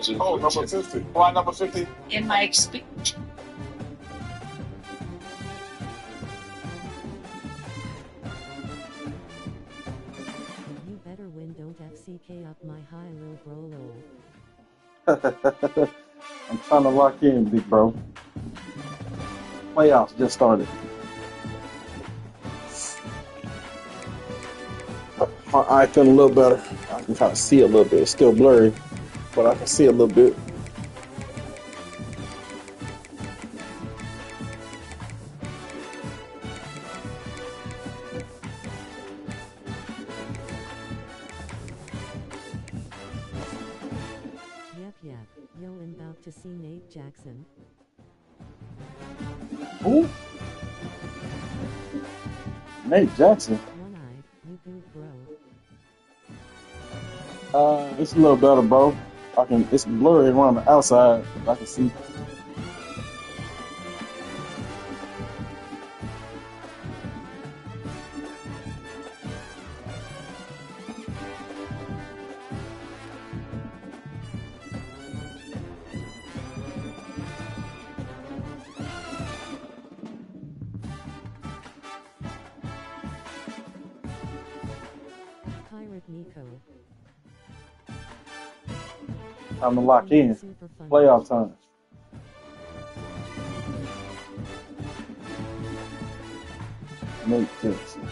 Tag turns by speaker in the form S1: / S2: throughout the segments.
S1: Oh, number 50. Why number 50?
S2: In my experience.
S3: You better win, don't FCK up my high low bro low.
S4: I'm trying to lock in, big bro. Playoffs just started. My eye feeling a little better. I can kind of see a little bit. It's still blurry, but I can see a little bit.
S3: Yep. Yo, I'm about to see Nate Jackson.
S4: Who? Nate Jackson.
S3: One-eyed, you goof bro.
S4: It's a little better, bro. It's blurry around the outside, but I can see.
S3: Pirate Nico.
S4: Time to lock in. Playoff time. Nate Jackson.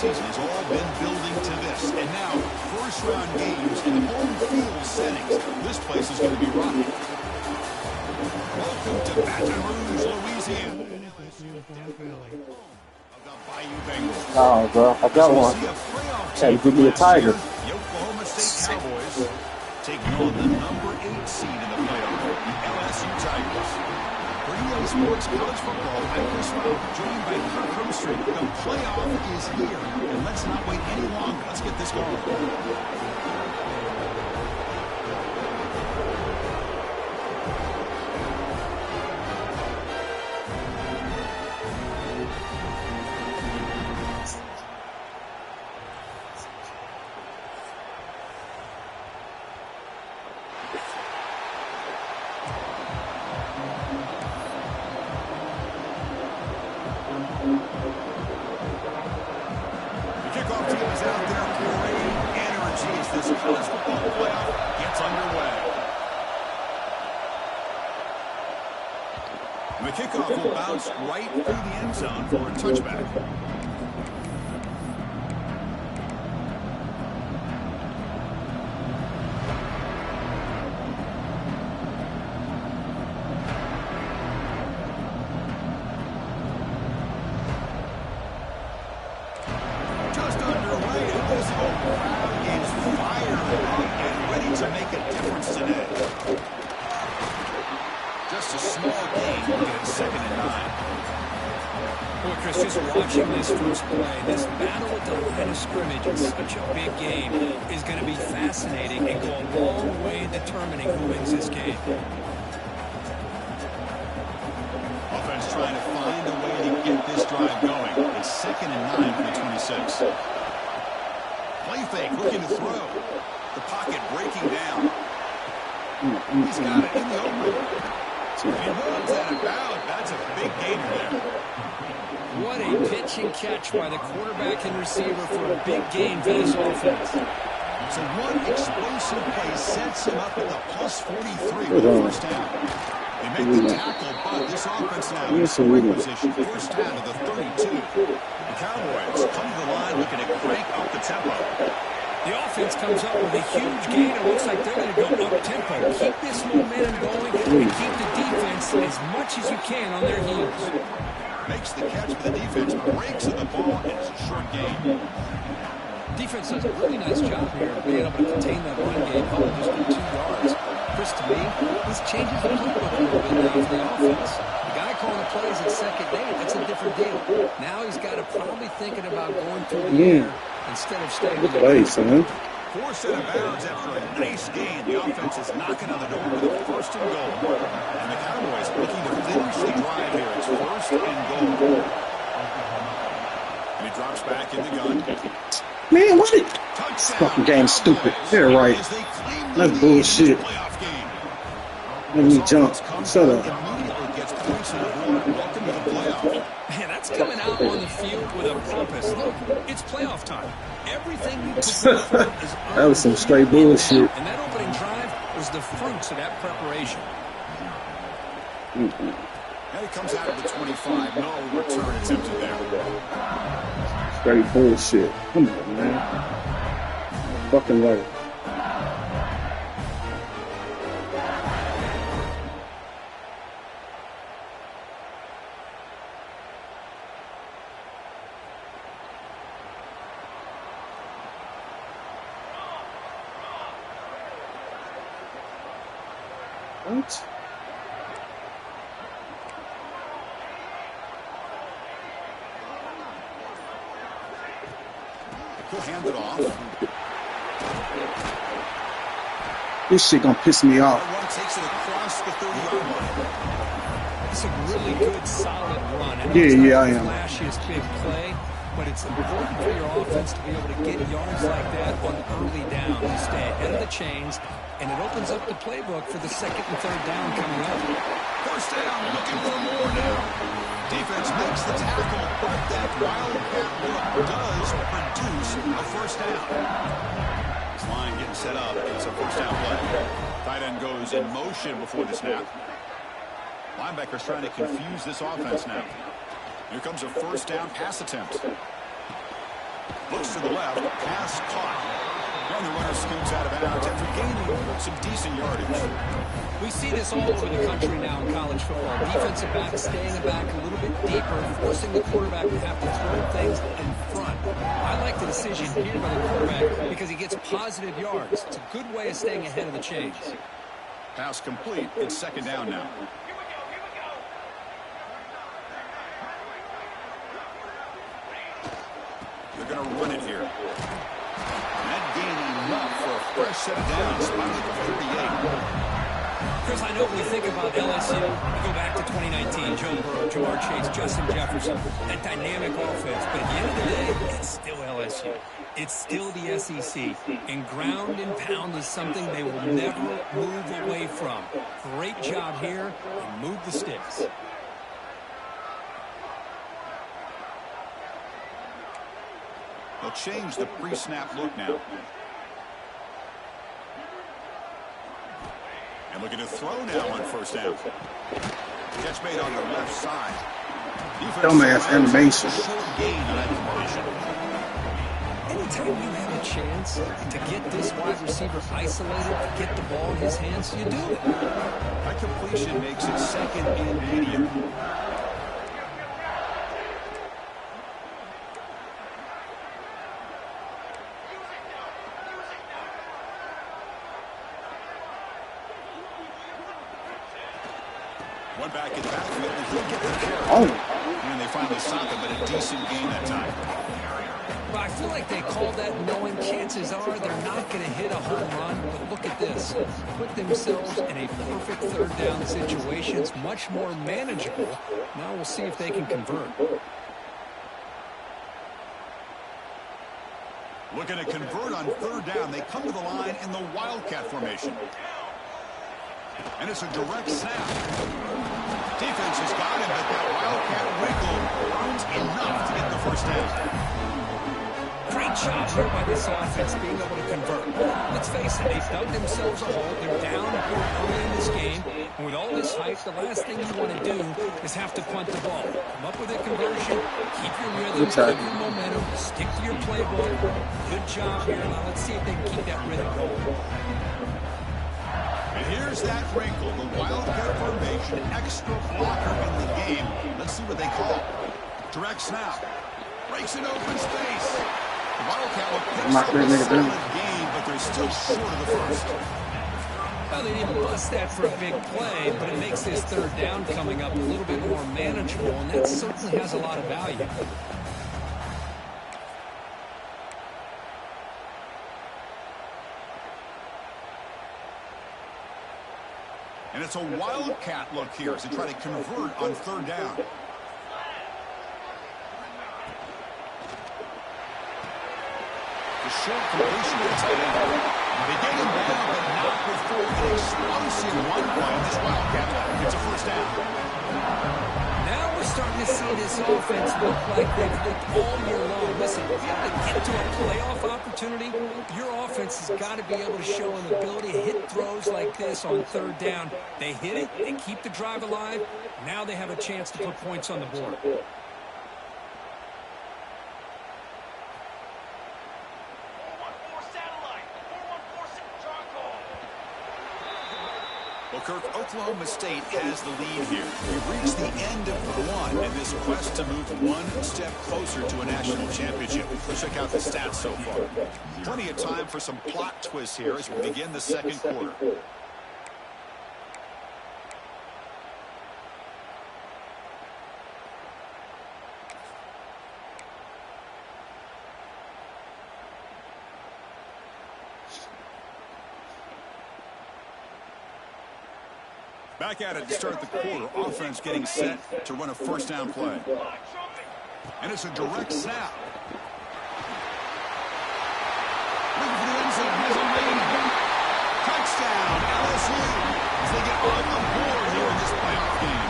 S5: season has all been building to this. And now, first-round games in home field settings. This place is going to be rocking. Welcome to Baton Rouge, Louisiana.
S4: No, bro, I got one. Hey, give me a tiger.
S5: The Oklahoma State Cowboys taking on the number 8 seed in the playoff, the LSU Tigers. For EA Sports College Football, I'm Chris Rowe, joined by Kirk Herbstreit. The playoff is here, and let's not wait any longer. Let's get this going. The kickoff will bounce right through the end zone for a touchback. Just underway, and this whole crowd is 2nd and 9.
S2: Boy, Chris, just watching this first play, this battle at the line of scrimmage in such a big game is going to be fascinating and go a long way in determining who wins this game.
S5: Offense trying to find a way to get this drive going. It's 2nd and 9 from the 26. Play fake, looking to throw. The pocket breaking down. He's got it in the open. He runs out of bounds. That's a big gainer there.
S2: What a pitch and catch by the quarterback and receiver for a big game for this offense.
S5: So one explosive play sets him up at the plus 43 with the first down. They make the tackle, but this offense now in scoring position. First down to the 32. The Cowboys come to the line looking to crank up the tempo.
S2: The offense comes up with a huge gain. It looks like they're going to go up-tempo. Keep this momentum going and keep the defense as much as you can on their heels.
S5: Makes the catch for the defense, breaks of the ball, and it's a short gain.
S2: Defense does a really nice job here of being able to contain that run game, helping just get 2 yards. Chris, to me, this changes the playbook a little bit now for the offense. The guy calling the plays at second day, that's a different deal. Now he's got to probably thinking about going through the air instead of staying with the
S4: Place, man.
S5: 4 set of bounds after a nice gain. The offense is knocking on the door with a 1st and goal. And the Cowboys looking to finish the drive here. It's 1st and goal. And he drops back in the gun.
S4: Man, what?
S5: Touchdown.
S4: This fucking game's stupid. They're right. That's bullshit. Let me jump. Shut up.
S5: Immediately gets points in the board. Welcome to the playoffs.
S2: Man, that's coming out on the field with a purpose. Look, it's playoff time. Everything you put forward is
S4: That was some straight bullshit.
S2: And that opening drive was the fruits of that preparation.
S5: And he comes out of the 25. No return attempted there.
S4: Straight bullshit. Come on, man. Fucking right. What?
S5: He'll hand it off.
S4: This shit gonna piss me off.
S5: That run takes it across the 30-yard line.
S2: It's a really good, solid run. I know
S4: Yeah,
S2: it's not
S4: I
S2: the
S4: am.
S2: flashiest big play, but it's important for your offense to be able to get yards like that on early down to stay ahead of the chains, and it opens up the playbook for the 2nd and 3rd down coming up.
S5: First down, looking for more now. Defense makes the tackle, but that wildcat look does produce a first down. This line getting set up. It's a first down play. Tight end goes in motion before the snap. Linebackers trying to confuse this offense now. Here comes a first down pass attempt. Looks to the left, pass caught. And the runner scoots out of bounds after gaining some decent yardage.
S2: We see this all over the country now in college football. Defensive backs staying back a little bit deeper, forcing the quarterback to have to throw things in front. I like the decision here by the quarterback because he gets positive yards. It's a good way of staying ahead of the chains.
S5: Pass complete. It's 2nd down now. They're going to run it here. That gain enough for a fresh set of downs. Spotted at the 38.
S2: Chris, I know when we think about LSU, we go back to 2019, Joe Burrow, Jamar Chase, Justin Jefferson, that dynamic offense. But at the end of the day, it's still LSU. It's still the SEC. And ground and pound is something they will never move away from. Great job here, and move the sticks.
S5: They'll change the pre-snap look now. And looking to throw now on first down. Catch made on the left side.
S4: Dumbass animation.
S5: Short gain on that completion.
S2: Anytime you have a chance to get this wide receiver isolated, to get the ball in his hands, you do it.
S5: That completion makes it 2nd and medium. one back in the backfield, and he'll get the carry.
S4: Oh,
S5: And they finally stop him, but a decent gain that time.
S2: Well, I feel like they call that knowing chances are they're not going to hit a home run. But look at this. Put themselves in a perfect third down situation. It's much more manageable. Now we'll see if they can convert.
S5: Looking to convert on third down. They come to the line in the Wildcat formation. And it's a direct snap. Defense has got him, but that Wildcat wrinkle earns enough to get the first down.
S2: Great job here by this offense being able to convert. Let's face it, they've dug themselves a hole. They're down early in this game. And with all this hype, the last thing you want to do is have to punt the ball. Come up with a conversion, keep your rhythm, keep your momentum, stick to your playbook. Good job here. Now let's see if they can keep that rhythm going.
S5: And here's that wrinkle, the Wildcat formation, extra blocker in the game. Let's see what they call. Direct snap. Breaks an open space. The Wildcat will pick up a solid game, but they're still short of the first.
S2: Well, they didn't bust that for a big play, but it makes this third down coming up a little bit more manageable, and that certainly has a lot of value.
S5: And it's a Wildcat look here as they try to convert on third down. The short completion to the tight end. They get him down, but not before an explosive one play. This Wildcat gets a first down.
S2: Now we're starting to see this offense look like they've looked all year long. Listen, if you have to get to a playoff opportunity, your offense has got to be able to show an ability to hit throws like this on third down. They hit it, they keep the drive alive. Now they have a chance to put points on the board.
S5: Well, Kirk, Oklahoma State has the lead here. We've reached the end of one in this quest to move one step closer to a national championship. Let's check out the stats so far. Plenty of time for some plot twists here as we begin the second quarter. Back at it to start the quarter. Offense getting set to run a first down play. And it's a direct snap. Looking for the end zone. Has a lane. Touchdown, LSU. As they get on the board here in this playoff game.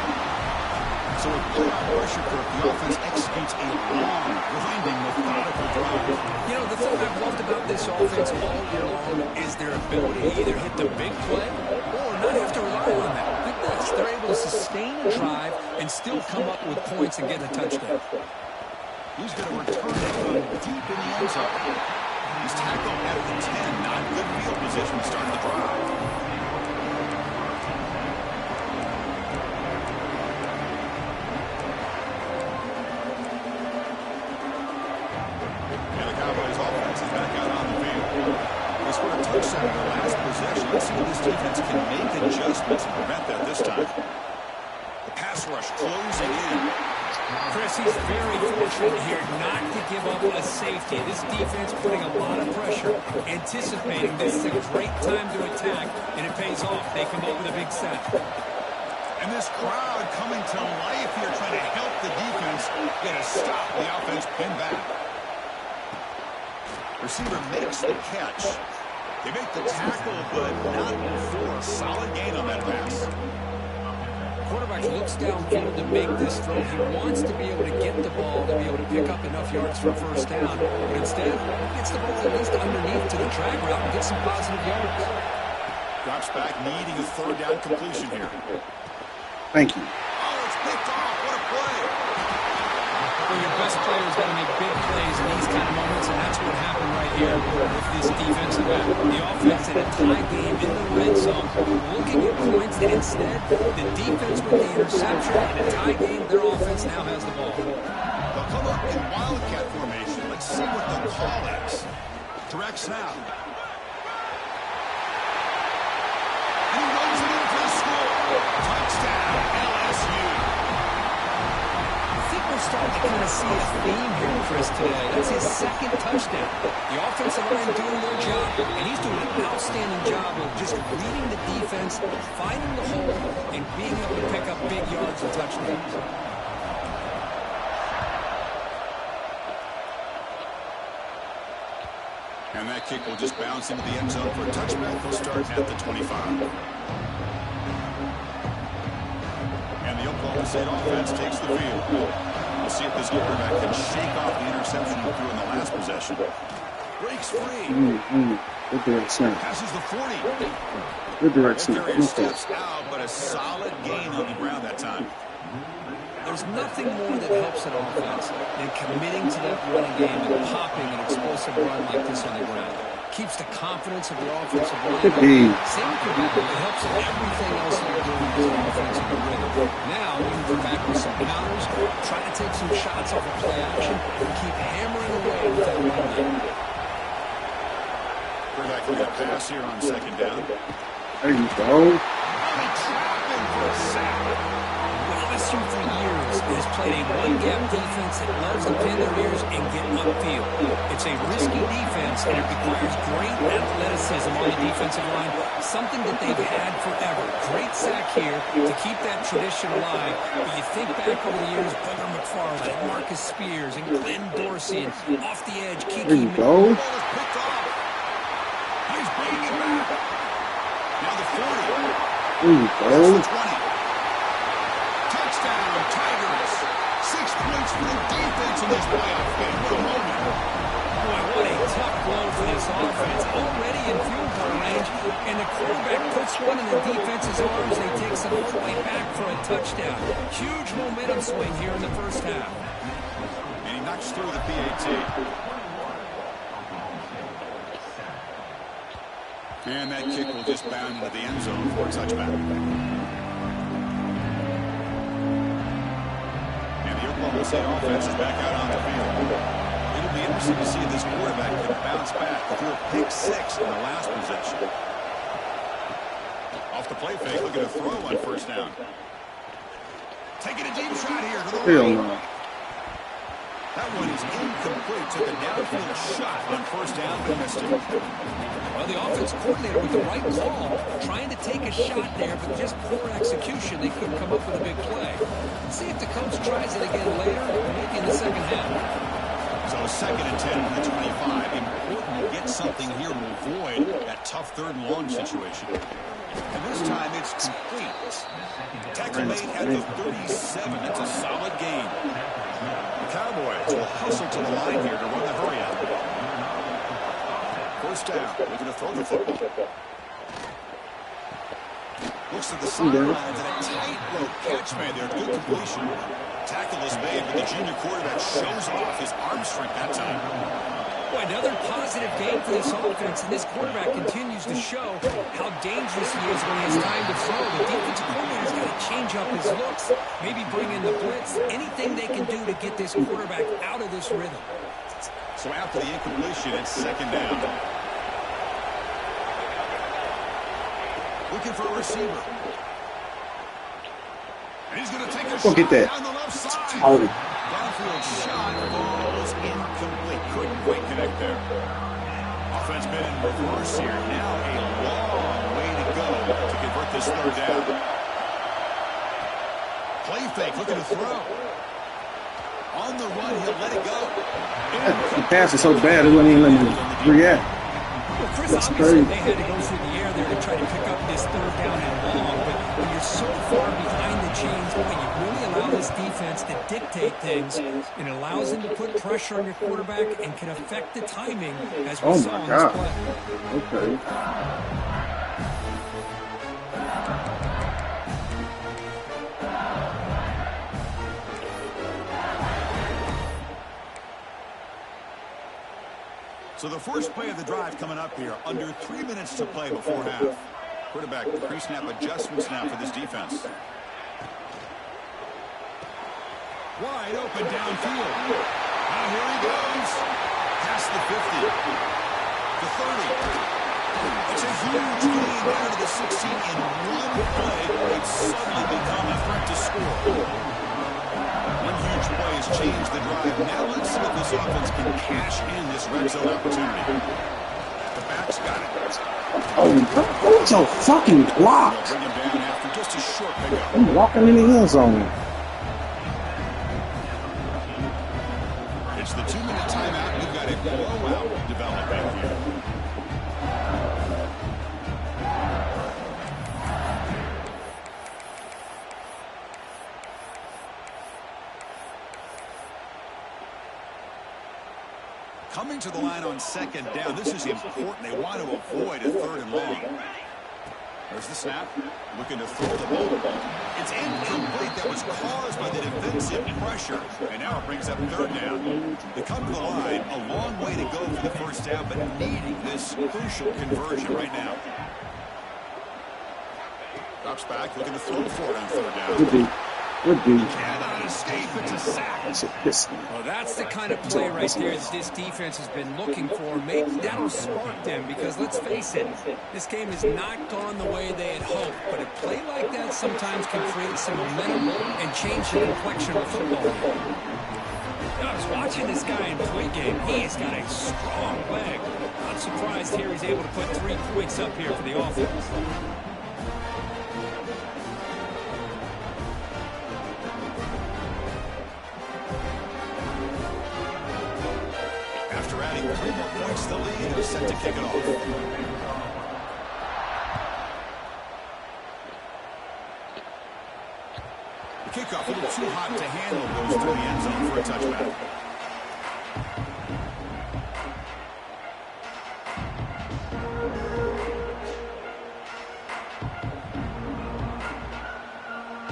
S5: So with playoff pressure, Kirk, the offense executes a long, grinding, methodical drive.
S2: You know, the thing I've loved about this offense all year long is their ability to either hit the big play or not have to rely on that. They're able to sustain a drive and still come up with points and get a touchdown.
S5: He's going to return it from deep in the end zone. He's tackled at the 10. Not good field position to start the drive. And the Cowboys offense is back out on the field. They scored a touchdown in the last possession. Let's see if this defense can make adjustments to prevent that this time. The pass rush closing in.
S2: Chris, he's very fortunate here not to give up a safety. This defense putting a lot of pressure, anticipating this is a great time to attack, and it pays off. They come up with a big sack.
S5: And this crowd coming to life here, trying to help the defense get a stop. The offense pinned back. Receiver makes the catch. They make the tackle, but not before a solid gain on that pass.
S2: Quarterback looks downfield to make this throw. He wants to be able to get the ball, to be able to pick up enough yards for a first down. But instead, he gets the ball at least underneath to the drag route and gets some positive yards.
S5: Drops back, needing a third down completion here.
S4: Thank you.
S5: Oh, it's picked off. What a play.
S2: Well, your best player's got to make big plays in these kind of moments, and that's what happened right here with this defensive back. The offense in a tie game in the red zone, looking at points, and instead, the defense with the interception. In a tie game, their offense now has the ball.
S5: They'll come up in Wildcat formation. Let's see what the call is. Direct snap. And he runs it in for the score. Touchdown, LSU.
S2: starting to kind of see a theme here, Chris, today. That's his second touchdown. The offensive line doing their job, and he's doing an outstanding job of just reading the defense, finding the hole, and being able to pick up big yards and touchdowns.
S5: And that kick will just bounce into the end zone for a touchback. He'll start at the 25. And the Oklahoma State offense takes the field. We'll see if this quarterback can shake off the interception he threw in the last possession. Breaks free.
S4: Good direction.
S5: Passes the 40.
S4: Good direction.
S5: Carrier steps out, but a solid gain on the ground that time.
S2: There's nothing more that helps an offense than committing to that running game and popping an explosive run like this on the ground. Keeps the confidence of the offensive line. Same quarterback, it helps everything else that you're doing as an offensive rhythm. Now you can go back with some counters, try to take some shots off of play action, and keep hammering away with that run game.
S5: Quarterback going to pass here on second down.
S4: There you go.
S5: Trapping for a sack.
S2: LSU for years has played a one-gap defense that loves to pin their ears and get upfield. It's a risky defense, and it requires great athleticism on the defensive line, something that they've had forever. Great sack here to keep that tradition alive. But you think back over the years, Booger McFarland, Marcus Spears, and Glenn Dorsey, and off the edge, Kiki.
S4: There you go.
S5: Picked off. He's bringing it back. Now the 40.
S4: There you go.
S5: 20. Touchdown, Tigers. 6 points for the defense in this playoff game. What a moment.
S2: Boy, what a tough blow for this offense. Already in field goal range, and the quarterback puts one in the defense's arms, and he takes it all the way back for a touchdown. Huge momentum swing here in the first half.
S5: And he knocks through the PAT. And that kick will just bound into the end zone for a touchback. And the Oklahoma State offense is back out on the field. It'll be interesting to see if this quarterback can bounce back. He threw a pick 6 in the last possession. Off the play fake, looking to throw on first down. Taking a deep shot here to the right. That one is incomplete. Took a downfield shot on first down, but missed it.
S2: Well, the offense coordinator with the right call, trying to take a shot there, but just poor execution. They couldn't come up with a big play. Let's see if the coach tries it again later, maybe in the second half.
S5: So second and 10 from the 25. Important to get something here to avoid that tough third and long situation. And this time it's complete. Tackle made at the 37. That's a solid gain. The Cowboys will hustle to the line here to run the hurry out. First down. Looking to throw the football. Looks to the sidelines and a tightrope catch made there. Good completion. Tackle is made, but the junior quarterback shows off his arm strength that time.
S2: Boy, another positive game for this offense, and this quarterback continues to show how dangerous he is when he has time to throw. The defensive coordinator's got to change up his looks, maybe bring in the blitz, anything they can do to get this quarterback out of this rhythm.
S5: So after the incompletion, it's second down. Looking for a receiver. And he's going to take a shot down the left side. Downfield shot falls incomplete. Couldn't quite connect there. Offense been in reverse here. Now a long way to go to convert this third down. Play fake, looking to throw. On the run, he'll let it go.
S4: The pass is so bad, it wouldn't even let me react.
S2: Well, Chris, obviously they had to go through the air there to try to pick up this third down and long, but when you're so far behind the chains, boy, you really allow this defense to dictate things, and it allows them to put pressure on your quarterback and can affect the timing as we saw on this play.
S4: Okay.
S5: So the first play of the drive coming up here, under 3 minutes to play before half. Quarterback pre-snap adjustments now for this defense. Wide open downfield. Now here he goes. Past the 50. The 30. It's a huge gain down to the 16 in one play. It's suddenly become a threat to score. One huge play is changed the drive. Now let's see if this offense can cash in this red zone opportunity. The back's got it.
S4: Oh, what's a fucking block?
S5: They'll bring him down after just a short pickup.
S4: I'm walking in the end zone.
S5: It's the 2-minute timeout. We've got a blowout developing here. Coming to the line on second down. This is important. They want to avoid a 3rd and long. There's the snap. Looking to throw the ball. It's incomplete. That was caused by the defensive pressure. And now it brings up 3rd down. They come to the line. A long way to go for the first down, but needing this crucial conversion right now. Drops back. Looking to throw for it on 3rd down.
S4: Good dude.
S5: Cannot escape. It's a sack.
S2: Well, that's the kind of play right there that this defense has been looking for. Maybe that'll spark them because, let's face it, this game has not gone the way they had hoped. But a play like that sometimes can create some momentum and change the complexion of the football game. I was watching this guy in pregame. He's got a strong leg. Not surprised here he's able to put 3 points up here for the offense.
S5: Adding 3 more points to the lead, and is set to kick it off. The kickoff a little too hot to handle, goes through the end zone for a touchback.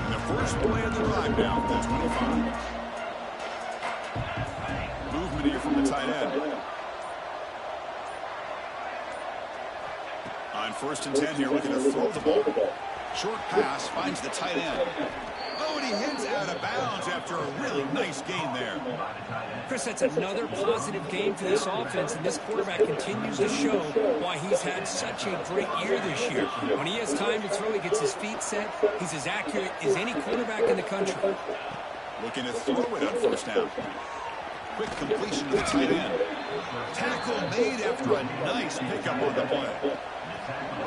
S5: And the first play of the drive now, that's 25. Movement here from the tight end. On 1st and 10 here, looking to throw the ball. Short pass finds the tight end. Oh, and he hits out of bounds after a really nice gain there.
S2: Chris, that's another positive game for this offense, and this quarterback continues to show why he's had such a great year this year. When he has time to throw, he gets his feet set. He's as accurate as any quarterback in the country.
S5: Looking to throw it on 1st down. Quick completion to the tight end. Tackle made after a nice pickup on the play.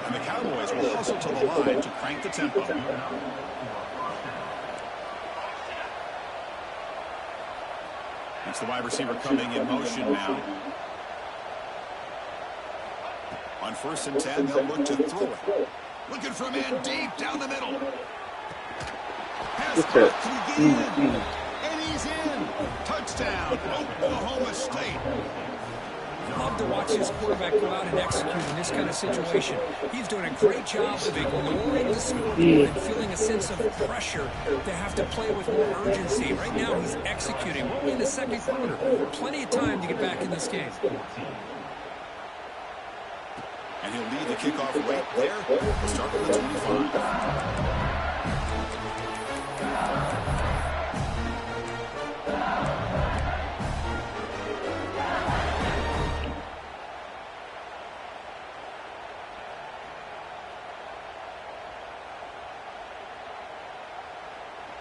S5: And the Cowboys will hustle to the line to crank the tempo. That's the wide receiver coming in motion now. On 1st and 10, they'll look to throw it. Looking for a man deep down the middle. Pass caught to begin. And he's in. Touchdown, Oklahoma State.
S2: I love to watch this quarterback go out and execute in this kind of situation. He's doing a great job of ignoring the scoreboard and feeling a sense of pressure to have to play with more urgency. Right now, he's executing. We're in the 2nd quarter. Plenty of time to get back in this game.
S5: And he'll lead the kickoff right there. We'll start with the 25.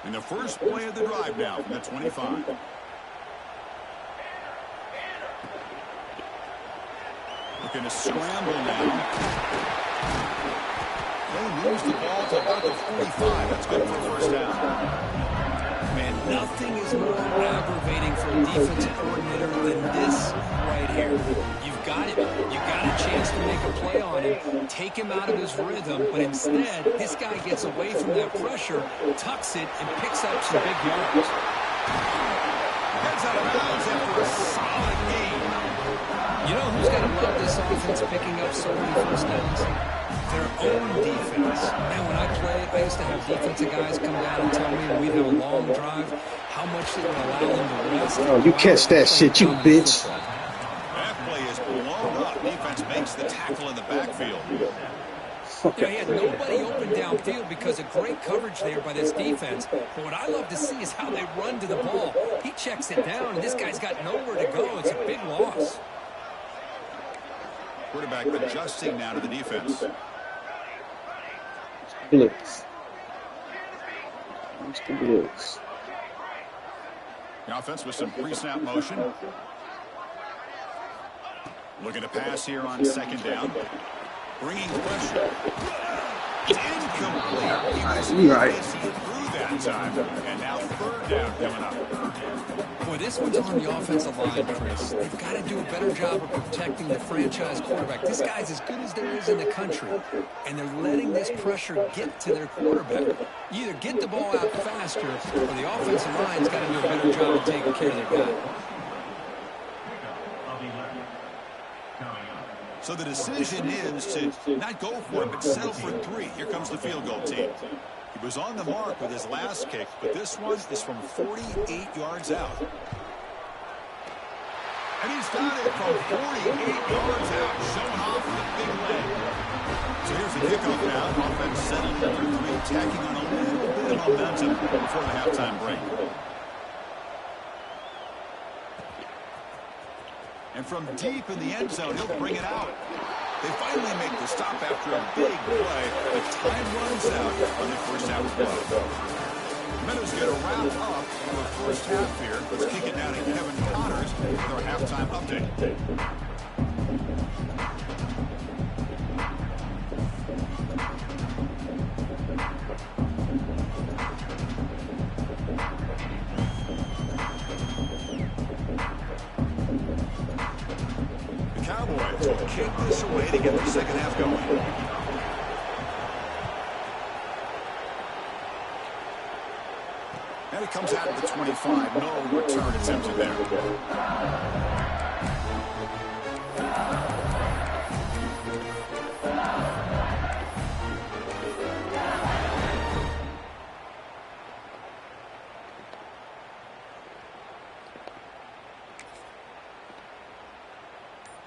S5: And the first play of the drive now from the 25. Looking to scramble now. They moves the ball to about the 45. That's good for a 1st down.
S2: Man, nothing is more aggravating for a defensive coordinator than this right here. You've got it. You've got a chance to make a play on him, take him out of his rhythm, but instead, this guy gets away from that pressure, tucks it, and picks up some big yards.
S5: Heads out of bounds after a solid game.
S2: You know who's got to love this offense picking up so many 1st downs? Their own defense. Man, when I played, I used to have defensive guys come down and tell me when we'd have a long drive how much it would allow them to rest.
S4: Oh, you catch that shit, you bitch.
S5: That play is blown up. Defense makes the tackle in the backfield.
S2: Yeah, he had nobody open downfield because of great coverage there by this defense. But what I love to see is how they run to the ball. He checks it down, and this guy's got nowhere to go. It's a big loss.
S5: Quarterback adjusting now to the defense.
S4: Blitz. It's the blitz.
S5: The offense with some pre-snap motion. Looking to pass here on second down. Bringing pressure. It's incomplete.
S4: You're right.
S5: Through that time. And now third down coming up.
S2: Boy, this one's on the offensive line, Chris. They've got to do a better job of protecting the franchise quarterback. This guy's as good as there is in the country, and they're letting this pressure get to their quarterback. You either get the ball out faster, or the offensive line's got to do a better job of taking care of their guy.
S5: So the decision is to not go for it, but settle for 3. Here comes the field goal team. He was on the mark with his last kick, but this one is from 48 yards out. And he's got it from 48 yards out, showing off with a big leg. So here's the kickoff now. Offense settled for 3, tacking on a little bit of momentum before the halftime break. And from deep in the end zone, he'll bring it out. They finally make the stop after a big play, but time runs out on the first half play. Meadows going to wrap up the first half here. Let's kick it down to Kevin Connors with our halftime update. Cowboys will kick this away to get the second half going. And it comes out of the 25. No return attempted there.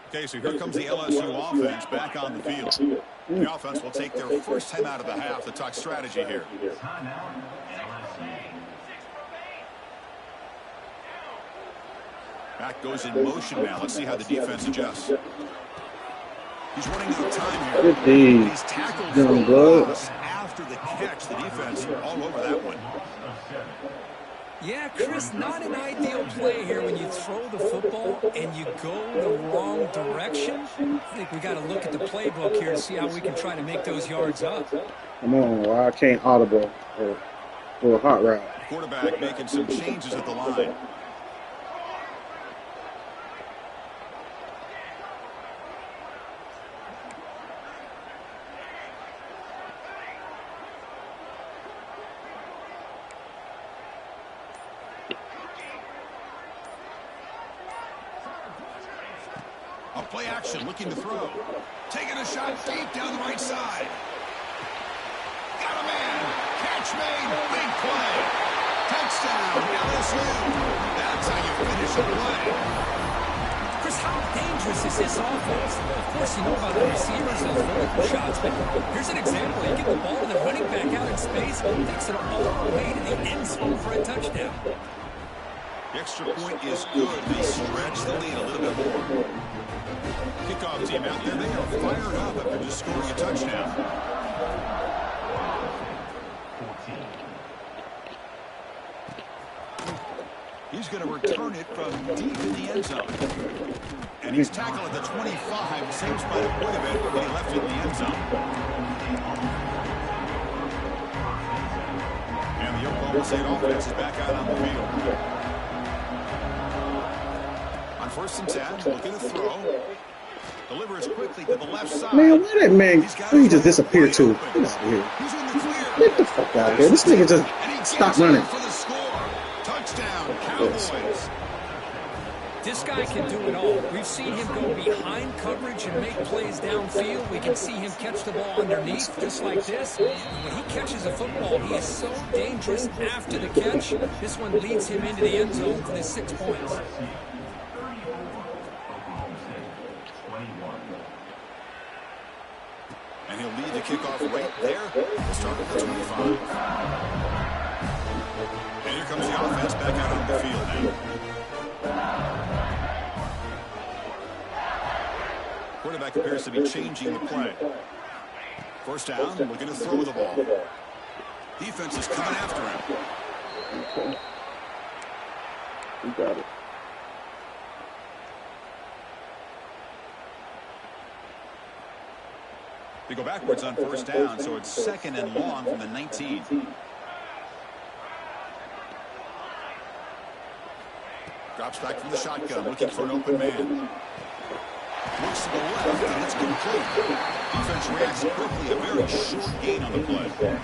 S5: Okay, so here comes the LSU offense back on the field. The offense will take their first time out of the half to talk strategy here. Back goes in motion now. Let's see how the defense adjusts. He's running out of time here. He's tackled for a loss after the catch. The defense all over that one.
S2: Yeah, Chris, not an ideal play here when you throw the football and you go the wrong direction. I think we got to look at the playbook here to see how we can try to make those yards up.
S4: Come on, why I can't audible or a hot route.
S5: Quarterback making some changes at the line. Play action, looking to throw. Taking a shot deep down the right side. Got a man. Catch made. Big play. Touchdown, LSU. That's how you finish a play.
S2: Chris, how dangerous is this offense? Of course, you know about the receivers and those vertical shots, but here's an example. You get the ball to the running back out in space, takes it all the way to the end zone for a touchdown.
S5: The extra point is good. They stretch the lead a little bit more. Kickoff team out there. They are fired up after just scoring a touchdown. He's going to return it from deep in the end zone. And he's tackled at the 25. Same spot it would have been when he left it in the end zone. And the Oklahoma State offense is back out on the field. On 1st and 10, looking to throw. Delivers quickly to the left side.
S4: Man, where that man, where he just disappeared to? Get out of here. Get the fuck out of here. This nigga just stopped running.
S5: For the score. Touchdown, Cowboys.
S2: This guy can do it all. We've seen him go behind coverage and make plays downfield. We can see him catch the ball underneath, just like this. When he catches a football, he is so dangerous after the catch. This one leads him into the end zone for the 6 points.
S5: And he'll lead the kickoff right there. We'll start at the 25. And here comes the offense back out on the field now. Quarterback appears to be changing the play. First down, looking to throw the ball. Defense is coming after him.
S4: We got it.
S5: They go backwards on first down, so it's 2nd and long from the 19. Drops back from the shotgun, looking for an open man. Looks to the left, and it's complete. Defense reacts quickly, a very short gain on the play.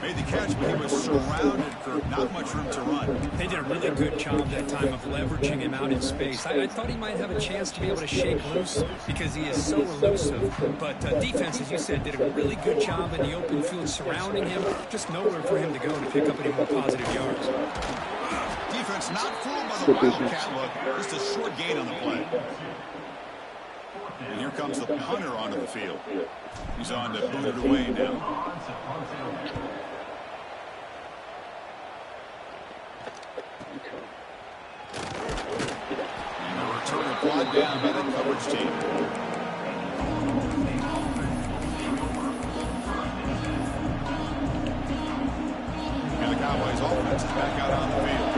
S5: Made the catch, but he was surrounded, Kirk. Not much room to run.
S2: They did a really good job that time of leveraging him out in space. I thought he might have a chance to be able to shake loose because he is so elusive. But defense, as you said, did a really good job in the open field surrounding him. Just nowhere for him to go to pick up any more positive yards.
S5: Defense not fooled by the Wildcat look. Just a short gain on the play. And here comes the punter onto the field. He's on to boot it away now. And a return applied down by the coverage team. And the Cowboys offense is back out on the field.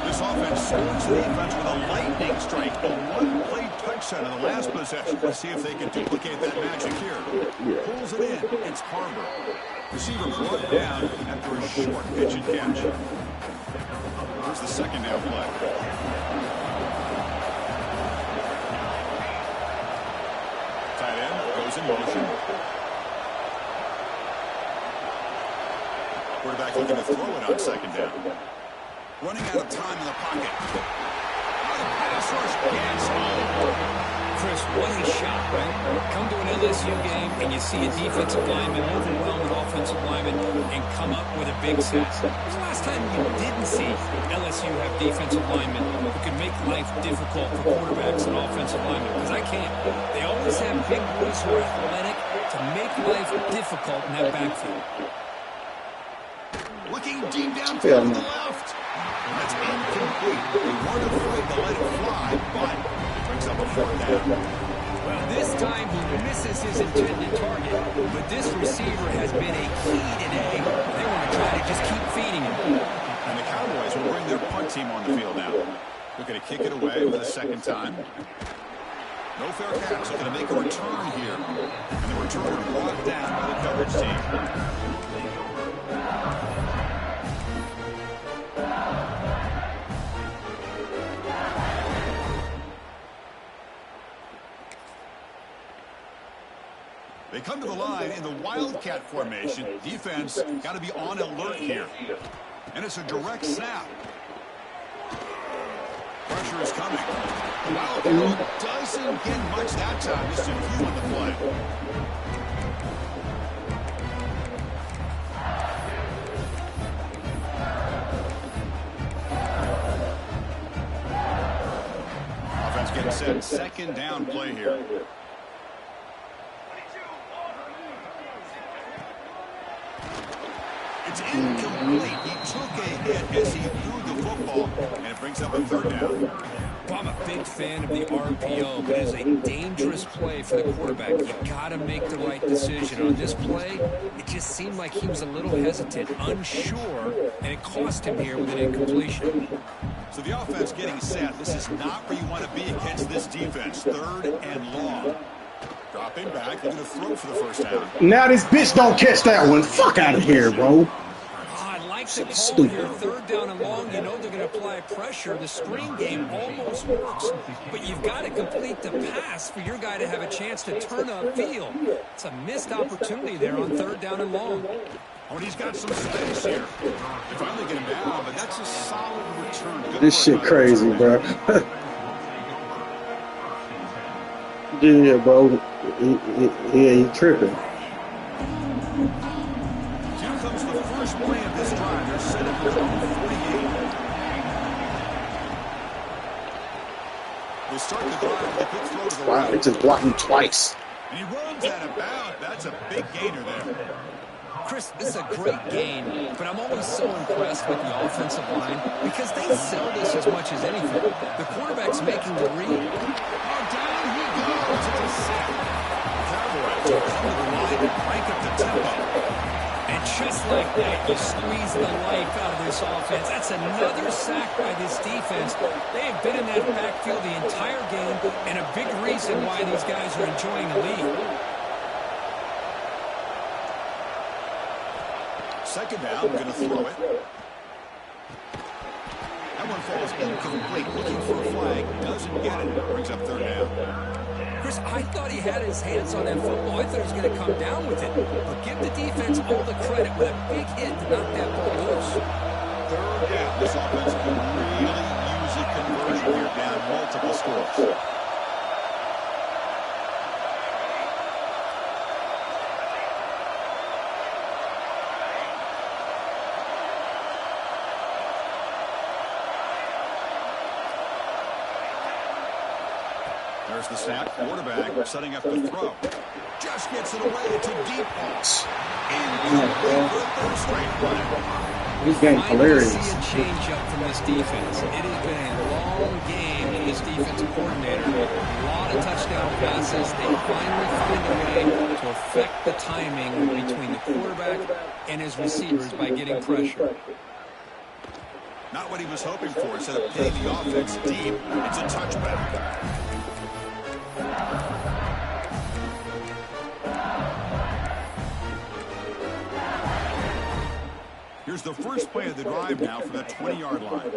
S5: This offense surged the defense with a lightning strike. A one-play touchdown in the last possession. Let's see if they can duplicate that magic here. Pulls it in. It's Harbor. Receiver brought down after a short pitch and catch. Here's the second down play. Tight end goes in motion. Quarterback looking to throw it on second down. Running out of time in the pocket. The pass rush gets home.
S2: Chris, what a shot, right? Come to an LSU game and you see a defensive lineman overwhelm an offensive lineman and come up with a big sack. When was the last time you didn't see LSU have defensive linemen who could make life difficult for quarterbacks and offensive linemen? Because I can't. They always have big boys who are athletic to make life difficult in that backfield.
S5: Looking deep downfield to the left. That's incomplete. They weren't afraid to let it fly, but it brings up a fourth down.
S2: Well, this time he misses his intended target, but this receiver has been a key today. They want to try to just keep feeding him.
S5: And the Cowboys will bring their punt team on the field now. Looking to kick it away for the second time. No fair catch. Looking to make a return here. And the returner brought down by the coverage team. They come to the line in the Wildcat formation. Defense got to be on alert here. And it's a direct snap. Pressure is coming. Wildcat doesn't get much that time. Just a few on the play. Offense getting set. Second down play here. It's incomplete. He took a hit as he threw the football, and it brings up a third down.
S2: Well, I'm a big fan of the RPO, but it's a dangerous play for the quarterback. You've got to make the right decision. On this play, it just seemed like he was a little hesitant, unsure, and it cost him here with an incompletion.
S5: So the offense getting set. This is not where you want to be against this defense. Third and long. Dropping back, they're going to throw for the first down.
S4: Now this bitch don't catch that one. Fuck out of here, bro.
S2: I like the call here. Third down and long, you know they're going to apply pressure. The screen game almost works, but you've got to complete the pass for your guy to have a chance to turn upfield. It's a missed opportunity there on third down and long.
S5: Oh, and he's got some space here. They finally get him down, but that's a solid return. Good
S4: This shit crazy, bro. Yeah, bro. He tripping.
S5: Here comes the first play of this drive. They're set up their own 48. They start the drive with a quick throw to the
S4: Wow,
S5: right.
S4: they just blocked him twice.
S5: And he runs out of bounds. That's a big gainer there.
S2: Chris, this is a great game, but I'm always so impressed with the offensive line because they sell this as much as anything. The quarterback's making the read.
S5: Oh, down he goes. It's a sack. Cowboys come to the line and crank up the tempo.
S2: And just like that, you squeeze the life out of this offense. That's another sack by this defense. They have been in that backfield the entire game, and a big reason why these guys are enjoying the lead.
S5: Second down, going to throw it. That one falls incomplete. Looking for a flag. Doesn't get it. Brings up third down.
S2: Chris, I thought he had his hands on that football. I thought he was going to come down with it. But give the defense all the credit with a big hit to knock that ball loose.
S5: Third down. This offense can really use a conversion here, down multiple scores. There's the snap. Quarterback setting up the throw. Just gets it away to deep. Incomplete for the third straight play.
S4: This game hilarious.
S2: See a change up from this defense. It has been a long game for this defensive coordinator. A lot of touchdown passes. They finally find a way to affect the timing between the quarterback and his receivers by getting pressure.
S5: Not what he was hoping for. Instead of hitting the offense deep, it's a touchback. Here's the first play of the drive now from the 20-yard line.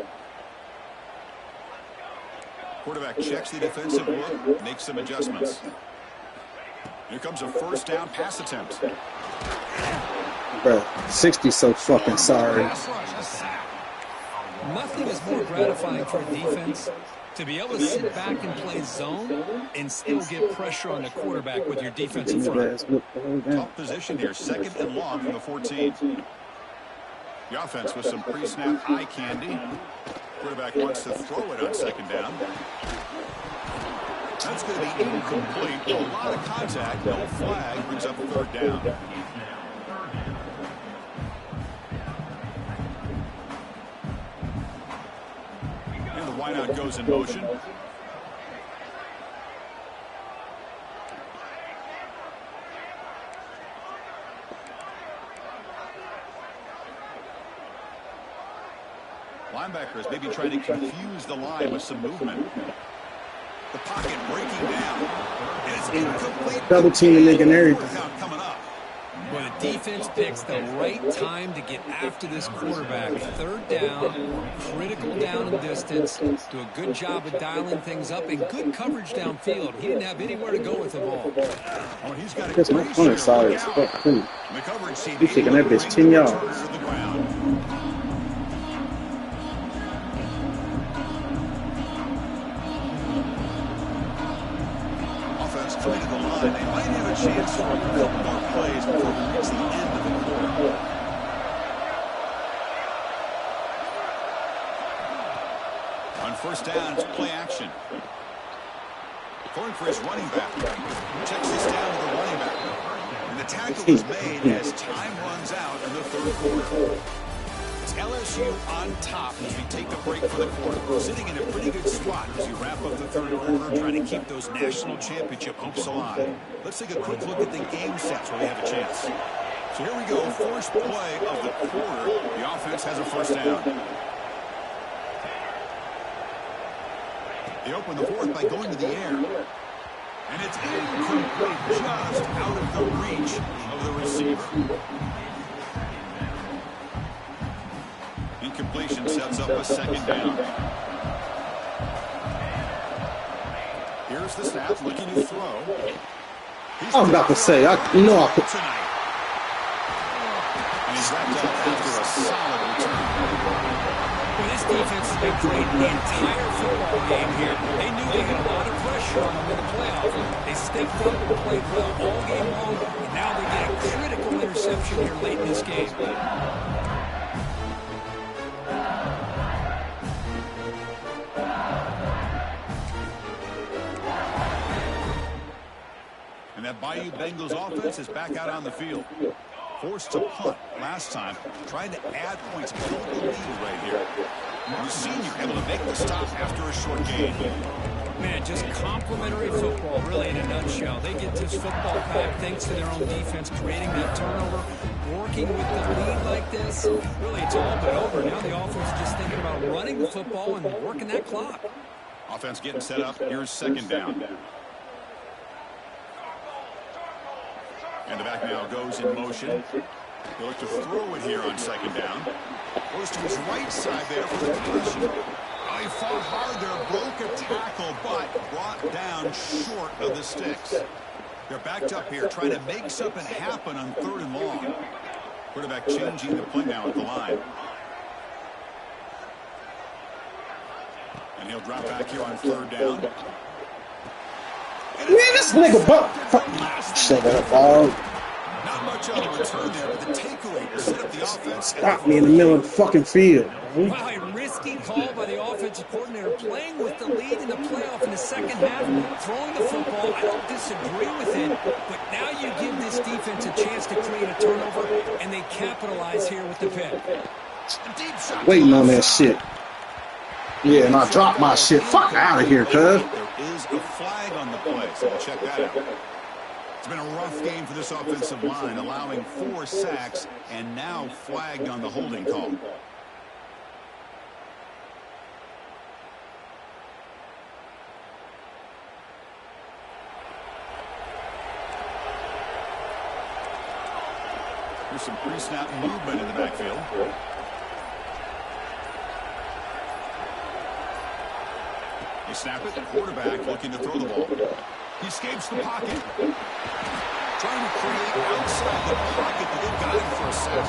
S5: Quarterback checks the defensive look, makes some adjustments. Here comes a first down pass attempt.
S4: Bro, 60 so fucking sorry.
S2: Nothing is more gratifying for a defense to be able to sit back and play zone and still get pressure on the quarterback with your defensive front.
S5: Tough position here, second and long from the 14. The offense with some pre-snap eye candy. Quarterback wants to throw it on second down. That's going to be incomplete. A lot of contact, no flag, brings up third down. And the wideout goes in motion. Linebackers maybe trying to confuse the line with some movement. The pocket breaking down. It's incomplete.
S4: Double teaming nigga and everything.
S5: Coming up.
S2: Well, the defense picks the right time to get after this quarterback. Third down, critical down and distance. Do a good job of dialing things up and good coverage downfield. He didn't have anywhere to go with the ball.
S5: Oh, he's got a
S4: That's my corner side as fuck too. He's taking that bitch 10 yards.
S5: Coming to the line, they might have a chance for a couple more plays before we reach the end of the quarter. On first down, it's play action. Going for his running back. Checks this down to the running back. And the tackle is made as time runs out in the third quarter. It's LSU on top as we take the break for the quarter. We're sitting in a pretty good spot as you wrap up the third quarter, trying to keep those national championship hopes alive. Let's take a quick look at the game sets where we have a chance. So here we go, first play of the quarter. The offense has a first down. They open the fourth by going to the air. And it's incomplete, just out of the reach of the receiver. Incompletion sets up a second down. Here's the snap, looking to throw.
S4: I'm about to say, I know I could.
S5: And he's wrapped up after a solid return.
S2: Well, this defense has been great the entire football game here. They knew they had a lot of pressure on them in the playoffs. They stepped up and played well all game long, and now they get a critical interception here late in this game.
S5: And that Bayou Bengals offense is back out on the field. Forced to punt last time, trying to add points, build the lead right here. The senior able to make the stop after a short gain.
S2: Man, just complimentary football, really, in a nutshell. They get this football back thanks to their own defense, creating that turnover. working with the lead like this, really it's all but over. Now the offense is just thinking about running the football and working that clock.
S5: Offense getting set up. Here's second down. And the back now goes in motion. He'll look to throw it here on second down. Goes to his right side there for the completion. Oh, he fought hard there, broke a tackle, but brought down short of the sticks. They're backed up here, trying to make something happen on 3rd and long. Quarterback changing the play now at the line. And he'll drop back here on 3rd down.
S4: Man, this nigga buck. Shut up, dog.
S5: Not much on the return there, but the takeaway to set up the offense.
S4: Stop me in the middle of the fucking field. Man.
S2: Wow, a risky call by the offensive coordinator, playing with the lead in the playoff in the second half, throwing the football. I don't disagree with it, but now you give this defense a chance to create a turnover, and they capitalize here with the pick.
S4: Waiting on that shit. Yeah, and I dropped my shit. Fuck out of here, cuz.
S5: There is a flag on the play, so we'll check that out. It's been a rough game for this offensive line, allowing 4 sacks and now flagged on the holding call. There's some pre-snap movement in the backfield. They snap it. The quarterback looking to throw the ball. He escapes the pocket. Trying to create outside the pocket, but they've got him for a sack.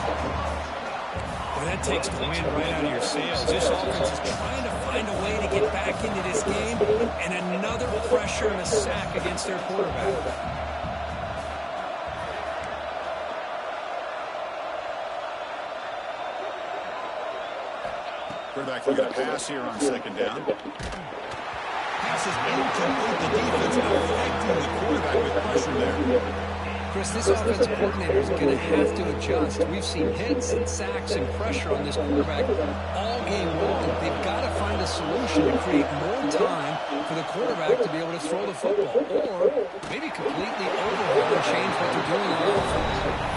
S2: Well, that takes the wind right out of your sails. This offense is trying to find a way to get back into this game, and another pressure and a sack against their quarterback.
S5: Quarterback looking to pass here on second down. Pass is incomplete. The defense affecting the quarterback with pressure there.
S2: Chris, this offensive coordinator is going to have to adjust. We've seen hits and sacks and pressure on this quarterback all game long. They've got to find a solution to create more time for the quarterback to be able to throw the football, or maybe completely overhaul and change what they're doing on offense.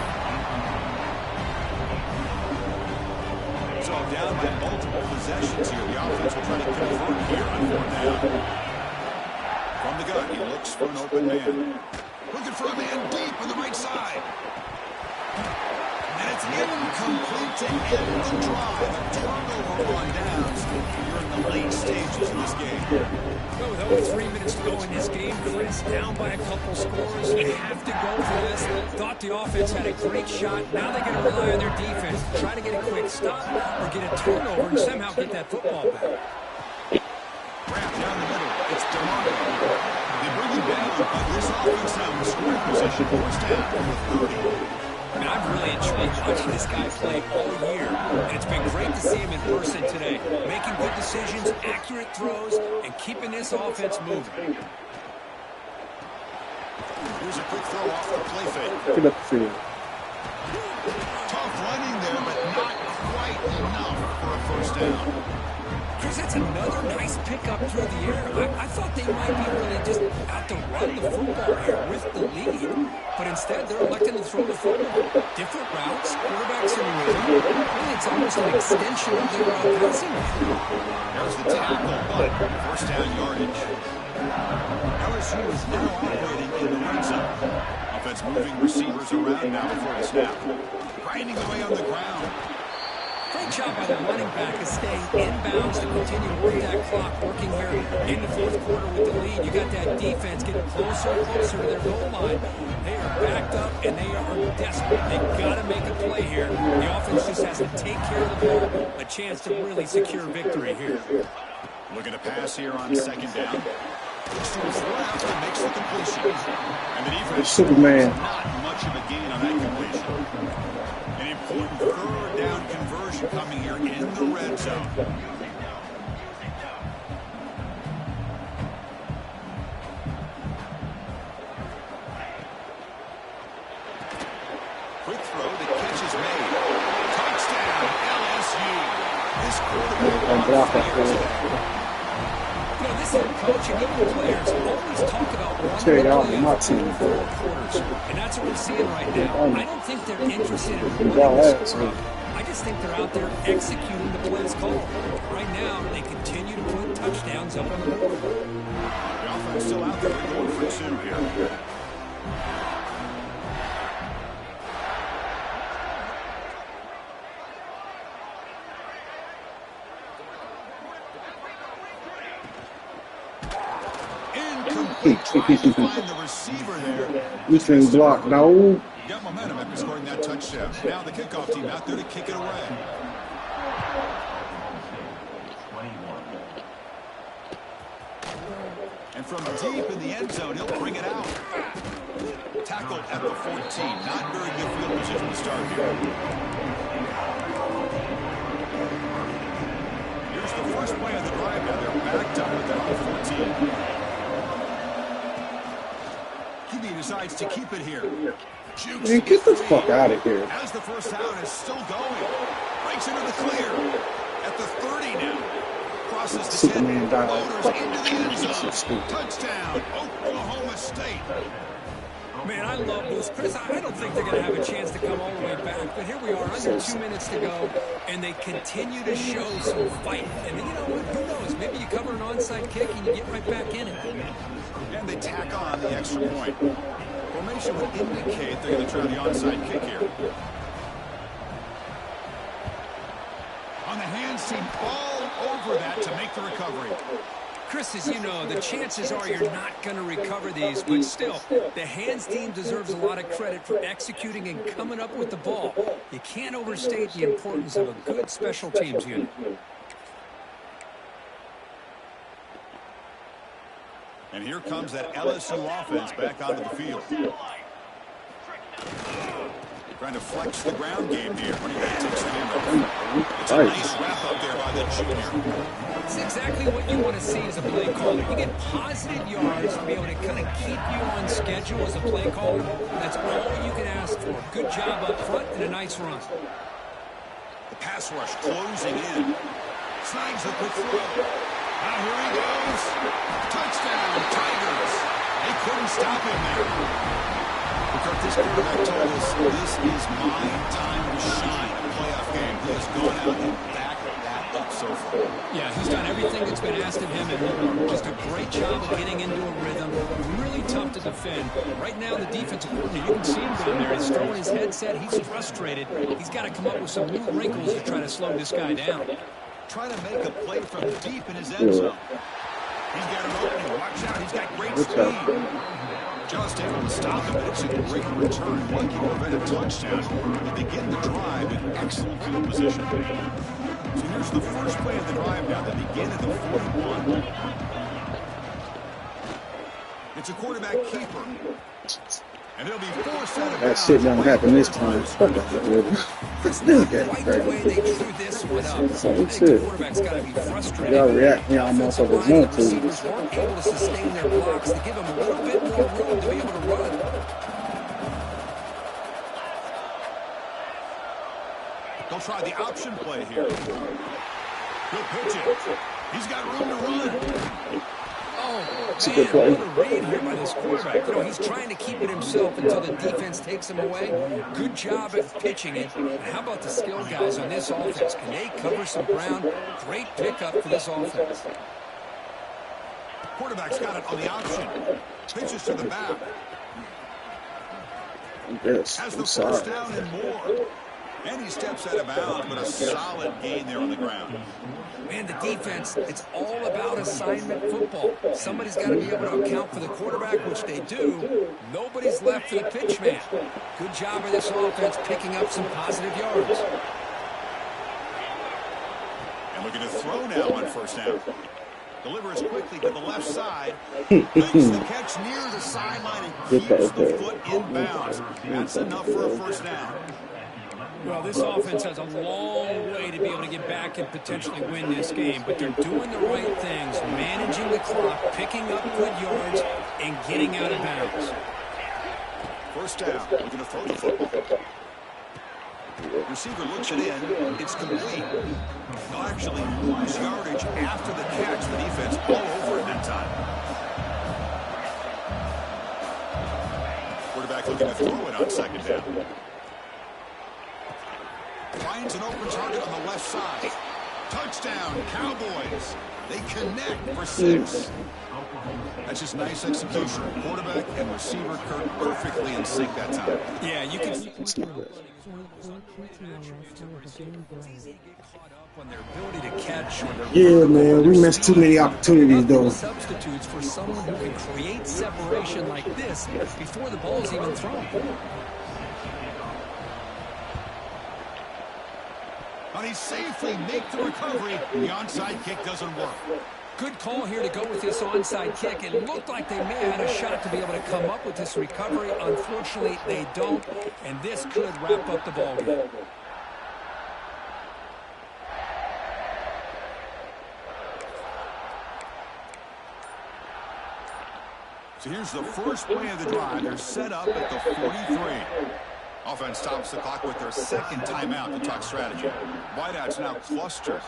S5: So down by multiple possessions here. The offense will try to convert here on 4th down. From the gun, he looks for an open man. Looking for a man deep on the right side. And it's incomplete to end the drive. A turnover on downs. You're in the late stages of this game.
S2: Well, with only 3 minutes to go in this game, Chris, down by a couple scores. You have to go for this. Thought the offense had a great shot. Now they're going to rely on their defense to try to get a quick stop or get a turnover and somehow get that football back.
S5: Wrapped down the middle. It's DeMarco. They bring him down, but this offense now in scoring position. Forced down from the 30.
S2: I mean, I've really enjoyed watching this guy play all year, and it's been great to see him in person today, making good decisions, accurate throws, and keeping this offense moving.
S5: Here's a quick throw off the play fake.
S4: Get up the field.
S5: Tough running there, but not quite enough for a first down.
S2: Chris, that's another nice pickup through the air. I thought they might be really just out to run the football here with the lead, but instead they're electing to throw the football. Different routes, quarterbacks in rhythm. Really, it's almost an extension of their passing game.
S5: There's the tackle, but first down yardage. LSU is now operating in the red zone. Offense moving receivers around now before the snap. Grinding away on the ground.
S2: Great job by the running back of staying inbounds to continue to work that clock, working here in the 4th quarter with the lead. You got that defense getting closer and closer to their goal line. They are backed up, and they are desperate. They've got to make a play here. The offense just has to take care of the ball, a chance to really secure victory here.
S5: Looking to pass here on second down. Left and makes the completion. And the defense
S4: Superman.
S5: Not much of a gain on that completion. An important 3rd down conversion coming here in the red zone. Quick throw, the catch is made. Touchdown, LSU. This quarterback
S2: You know, this head coach and even the players always talk about
S4: Tell
S2: running the
S4: y'all,
S2: play
S4: my
S2: up
S4: team.
S2: through 4 quarters. And that's what we're seeing right now. I don't think they're interested in winning
S4: Y'all
S2: the
S4: ass,
S2: score up. I just think they're out there executing the plays called. Right now, they continue to put touchdowns up on the board.
S5: The offense still out there. They're going for 2 here. Incomplete. Trying to find the receiver there.
S4: You can block, no.
S5: Got momentum after scoring that touchdown. Now the kickoff team out there to kick it away. And from deep in the end zone, he'll bring it out. Tackled at the 14. Not very good field position to start here. Here's the first play of the drive. Now they're backed up with their own 14. QB decides to keep it here.
S4: Man, get the fuck out of here.
S5: As the first down is still going. Breaks into the clear. At the 30 now. Crosses the 10.
S4: Superman died.
S5: Loaders into the end zone.
S4: Stupid.
S5: Touchdown, Oklahoma State.
S2: Man, I love this. Chris, I don't think they're going to have a chance to come all the way back. But here we are, under 2 minutes to go, and they continue to show some fight. And you know what? Who knows? Maybe you cover an onside kick and you get right back in it.
S5: And they tack on the extra point. Formation would indicate they're going to try the onside kick here. On the hands team, all over that to make the recovery.
S2: Chris, as you know, the chances are you're not going to recover these, but still, the hands team deserves a lot of credit for executing and coming up with the ball. You can't overstate the importance of a good special teams unit.
S5: And here comes that LSU offense back onto the field. Trying to flex the ground game here when he takes the handoff. It's a nice wrap up there by the junior.
S2: It's exactly what you want to see as a play caller. You get positive yards to be able to kind of keep you on schedule as a play caller. That's all you can ask for. Good job up front and a nice run.
S5: The pass rush closing in. Snags the quick throw. Now here he goes. Touchdown, Tigers. They couldn't stop him there. Because this quarterback told us this is my time to shine. A playoff game. He has gone out and backed that up so far.
S2: Yeah, he's done everything that's been asked of him and more. Just a great job of getting into a rhythm. Really tough to defend. Right now, the defensive coordinator, you can see him down there. He's throwing his headset. He's frustrated. He's got to come up with some new wrinkles to try to slow this guy down.
S5: Trying to make a play from deep in his end zone. He's got an opening. Watch out. He's got great speed. Just able to stop him, but it's a great return. Lucky to prevent a touchdown. They begin the drive in excellent field position. So here's the first play of the drive now. They begin at the 41. It's a quarterback keeper. And it'll be forced out of
S4: That shit don't happen this time. Fuck that, dude.
S2: It's not quite the way they drew this one up. I think the quarterback's got to be frustrated.
S4: Y'all react, y'all motherfuckers want to.
S2: Receivers weren't able to sustain their blocks to give them a little bit more room to be able to run.
S5: They'll try the option play here. He'll pitch it. He's got room to run.
S2: Oh, man, what a read here by this quarterback. You know, he's trying to keep it himself until the defense takes him away. Good job at pitching it. And how about the skill guys on this offense? Can they cover some ground? Great pickup for this offense.
S5: Quarterback's got it on the option. Pitches to the back.
S4: Yes,
S5: Has
S4: I'm
S5: the
S4: sorry.
S5: first down and more. And he steps out of bounds, but a solid gain there on the ground.
S2: Man, the defense, it's all about assignment football. Somebody's got to be able to account for the quarterback, which they do. Nobody's left for the pitch man. Good job of this offense picking up some positive yards.
S5: And looking to throw now on first down. Delivers quickly to the left side. Makes the catch near the sideline and keeps the foot in bounds. That's enough for a first down.
S2: Well, this offense has a long way to be able to get back and potentially win this game, but they're doing the right things, managing the clock, picking up good yards, and getting out of bounds.
S5: First down, looking to throw the football. Receiver looks it in. It's complete. They'll actually lose yardage after the catch. The defense all over it that looking to throw it on second down. Finds an open target on the left side. Touchdown, Cowboys. They connect for 6. That's just nice execution. Quarterback and receiver Kirk perfectly in sync that time.
S2: Yeah, you can see when their ability to catch.
S4: Yeah, man, we missed too many opportunities, though.
S2: Substitutes for someone who can create separation like this before the ball is even thrown.
S5: But he safely make the recovery. The onside kick doesn't work.
S2: Good call here to go with this onside kick. It looked like they may have had a shot to be able to come up with this recovery. Unfortunately, they don't, and this could wrap up the ballgame.
S5: So here's the first play of the drive. They're set up at the 43. Offense stops the clock with their second timeout to talk strategy. Wideouts now clustered.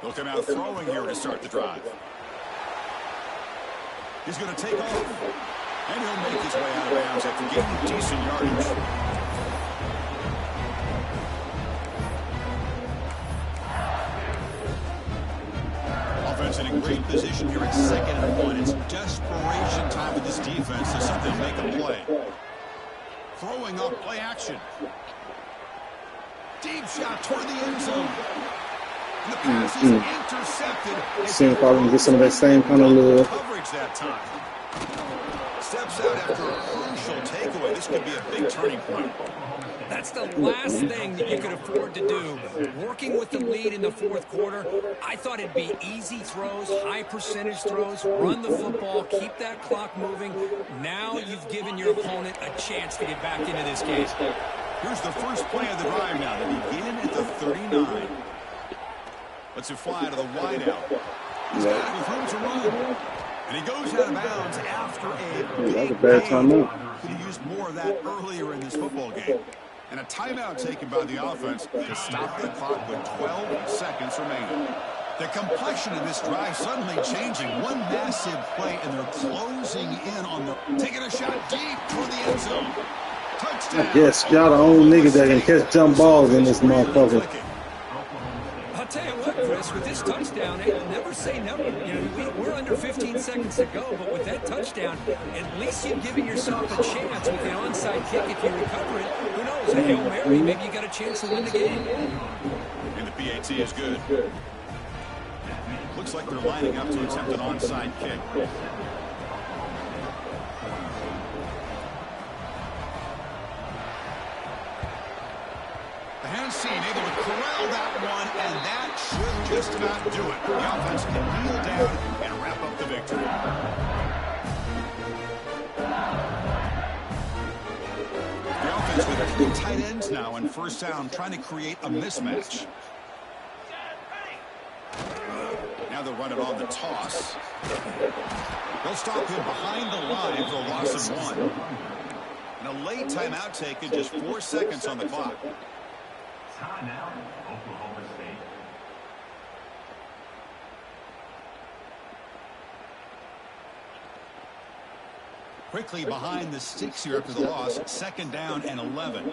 S5: They'll come out throwing here to start the drive. He's going to take off. And he'll make his way out of bounds after gaining decent yardage. In a great position here at 2nd and 1. It's desperation time with this defense so something to make a play. Throwing up play action. Deep shot toward the end zone. And the pass is intercepted.
S4: See if I can get some of that same kind of love.
S5: Coverage that time. Steps out after a crucial takeaway. This could be a big turning point.
S2: That's the last thing that you could afford to do. Working with the lead in the 4th quarter, I thought it'd be easy throws, high percentage throws, run the football, keep that clock moving. Now you've given your opponent a chance to get back into this game.
S5: Here's the first play of the drive now. They begin at the 39. Lets it fly out of the wideout. He's got with room to run. And he goes out of bounds after a big gain. Could have used more of that earlier in this football game. And a timeout taken by the offense to stop the clock with 12 seconds remaining. The complexion of this drive suddenly changing. One massive play, and they're closing in on the... Taking a shot deep toward the end zone. Touchdown.
S4: I guess y'all the only niggas that can catch jump balls in this motherfucker.
S2: I'll tell you what, Chris, with this touchdown, never say never. You know, we're under 15 seconds to go, but with that touchdown, at least you've given yourself a chance with the onside kick if you recover it. Who knows, a Hail Mary, maybe you got a chance to win the game.
S5: And the PAT is good. Looks like they're lining up to attempt an onside kick. Hansen able to corral that one, and that should just about do it. The offense can kneel down and wrap up the victory. The offense with 2 tight ends now on first down, trying to create a mismatch. Now they'll run it on the toss. They'll stop him behind the line for a loss of 1. And a late timeout taken, just 4 seconds on the clock.
S6: Timeout, Oklahoma State.
S5: Quickly behind the sticks here after the loss. 2nd down and 11.